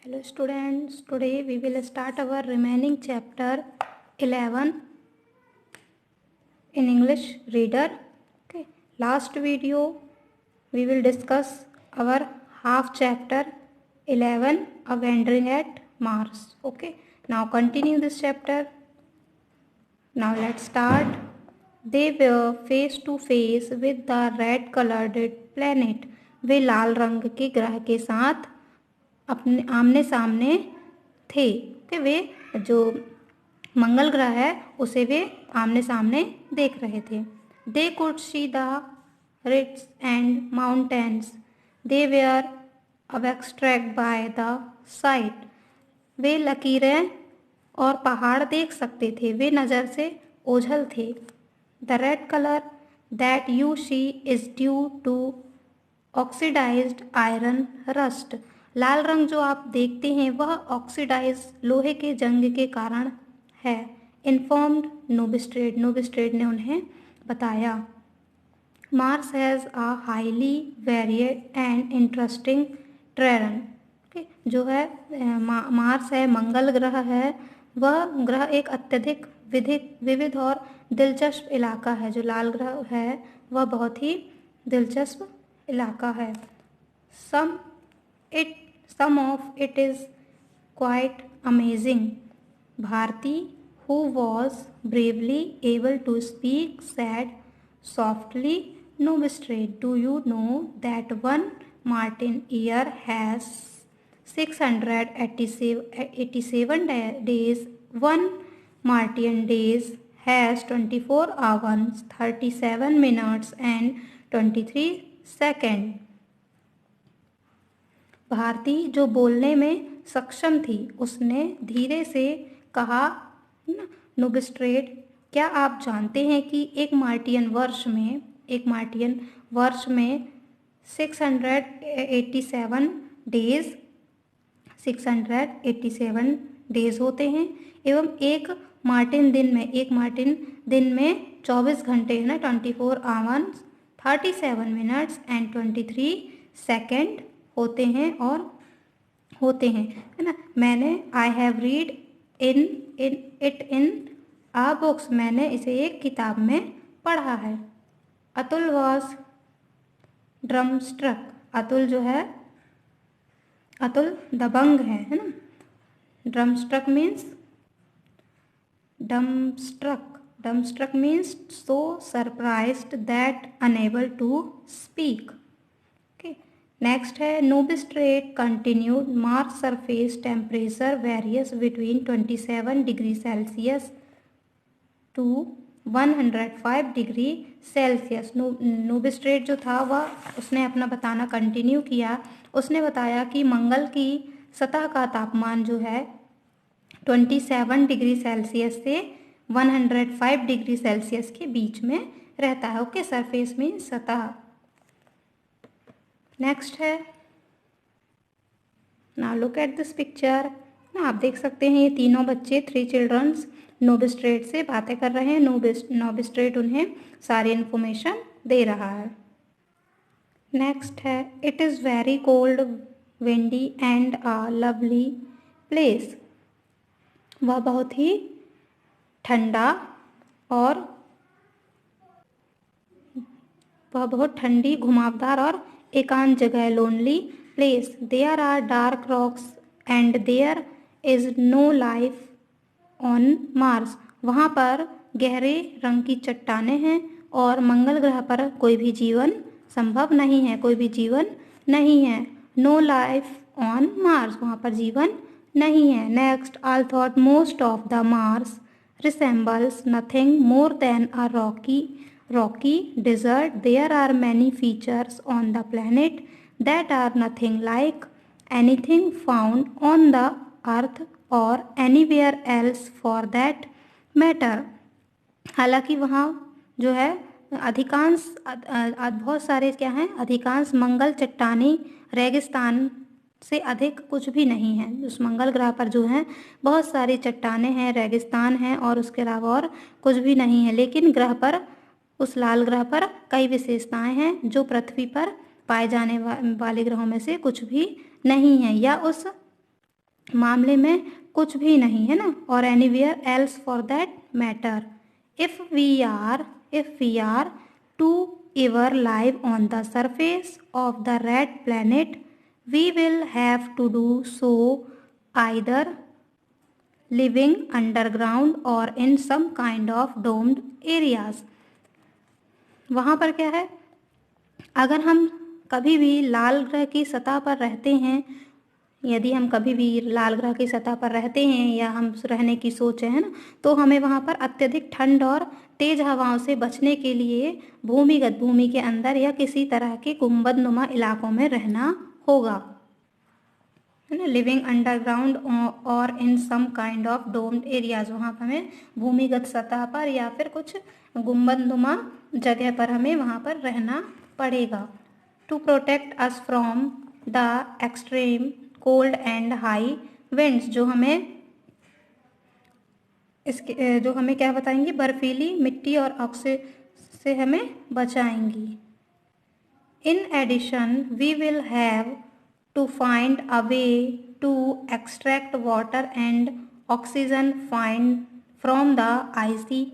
Hello students, today we will start our remaining chapter 11 in English reader. Okay, last video we will discuss our half chapter 11 a wandering at Mars. Okay, now continue this chapter. Now let's start. They were face to face with the red colored planet. वे लाल रंग के ग्रह के साथ अपने आमने सामने थे कि वे जो मंगल ग्रह है उसे वे आमने सामने देख रहे थे. They could see the ridges and mountains. They were abstract by the sight. वे लकीरें और पहाड़ देख सकते थे, वे नज़र से ओझल थे. The red colour that you see is due to oxidised iron rust. लाल रंग जो आप देखते हैं वह ऑक्सीडाइज लोहे के जंग के कारण है. इन्फॉर्म्ड नोबिस्ट्रेट. नोबिस्ट्रेट ने उन्हें बताया. Mars has a highly varied and interesting terrain. जो है मार्स है, मंगल ग्रह है, वह ग्रह एक अत्यधिक विविध और दिलचस्प इलाका है. जो लाल ग्रह है वह बहुत ही दिलचस्प इलाका है. Some of it is quite amazing. Bharti, who was bravely able to speak, said softly, "Nobistrate, do you know that one Martian year has 687 days? One Martian days has 24 hours, 37 minutes and 23 seconds." Bharti, जो बोलने में सक्षम थी, उसने धीरे से कहा, नोबिस्ट्रेट, क्या आप जानते हैं कि एक मार्टियन वर्ष में 687 डेज होते हैं एवं एक मार्टिन दिन में 24 घंटे है ना, 24 आवर्स 37 मिनट्स एंड 23 सेकेंड होते हैं है ना. मैंने I have read in a books. मैंने इसे एक किताब में पढ़ा है. अतुल वॉज ड्रमस्ट्रक. अतुल जो है, अतुल दबंग है ना. Drumstruck means dumbstruck means so surprised that unable to speak. Next है नोबिस्ट्रेट continued. Mars surface temperature varies between 27 degree Celsius to 105 degree Celsius. नोबिस्ट्रेट जो था वह उसने अपना बताना कंटिन्यू किया. उसने बताया कि मंगल की सतह का तापमान जो है 27 डिग्री सेल्सियस से 105 डिग्री सेल्सियस के बीच में रहता है. ओके, सरफेस में सतह. नेक्स्ट है, now look at this picture. ना आप देख सकते हैं ये तीनों बच्चे, 3 चिल्ड्रंस, नोबिस्ट्रेट से बातें कर रहे हैं. नोबिस्ट्रेट उन्हें सारी इन्फॉर्मेशन दे रहा है. नेक्स्ट है, it is very cold, windy and a lovely place. वह बहुत ही ठंडा और वह बहुत ठंडी, घुमावदार और एकांत जगह, lonely place. There are dark rocks and there is no life on Mars. वहाँ पर गहरे रंग की चट्टानें हैं और मंगल ग्रह पर कोई भी जीवन संभव नहीं है. नो लाइफ ऑन मार्स, वहाँ पर जीवन नहीं है. Next, I thought most of the Mars resembles nothing more than a rocky desert. There are many features on the planet that are nothing like anything found on the earth or anywhere else for that matter. हालांकि वहाँ जो है अधिकांश बहुत सारे क्या हैं, अधिकांश मंगल चट्टानी रेगिस्तान से अधिक कुछ भी नहीं है. उस मंगल ग्रह पर जो है बहुत सारी चट्टानें हैं, रेगिस्तान हैं और उसके अलावा और कुछ भी नहीं है. लेकिन ग्रह पर, उस लाल ग्रह पर कई विशेषताएं हैं जो पृथ्वी पर पाए जाने वाले ग्रहों में से कुछ भी नहीं है या उस मामले में कुछ भी नहीं है ना, और anywhere else for that matter. If we are to ever live on the surface of the red planet, we will have to do so either living underground or in some kind of domed areas। वहाँ पर क्या है, अगर हम कभी भी लाल ग्रह की सतह पर रहते हैं, यदि हम कभी भी लाल ग्रह की सतह पर रहते हैं या हम रहने की सोच है ना, तो हमें वहाँ पर अत्यधिक ठंड और तेज हवाओं से बचने के लिए भूमिगत भूमि के अंदर या किसी तरह के गुंबदनुमा इलाकों में रहना होगा, है ना। लिविंग अंडरग्राउंड और in some kind of domed areas, वहाँ पर हमें भूमिगत सतह पर या फिर कुछ गुंबदनुमा जगह पर हमें वहाँ पर रहना पड़ेगा। To protect us from the extreme cold and high winds, जो हमें क्या बताएंगी, बर्फीली मिट्टी और ऑक्सीजन से हमें बचाएंगी। In addition we will have to find a way to extract water and oxygen find from the icy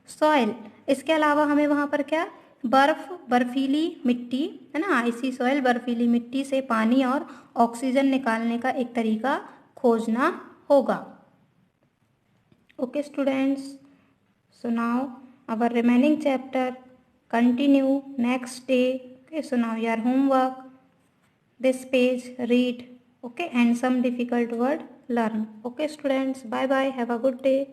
soil. इसके अलावा हमें वहाँ पर क्या, बर्फीली मिट्टी, है ना, आइसी सॉइल बर्फीली मिट्टी से पानी और ऑक्सीजन निकालने का एक तरीका खोजना होगा। Okay students, so now our remaining chapter continue next day. Okay, so now your homework, this page read, okay, and some difficult word learn. Okay students, bye bye, have a good day.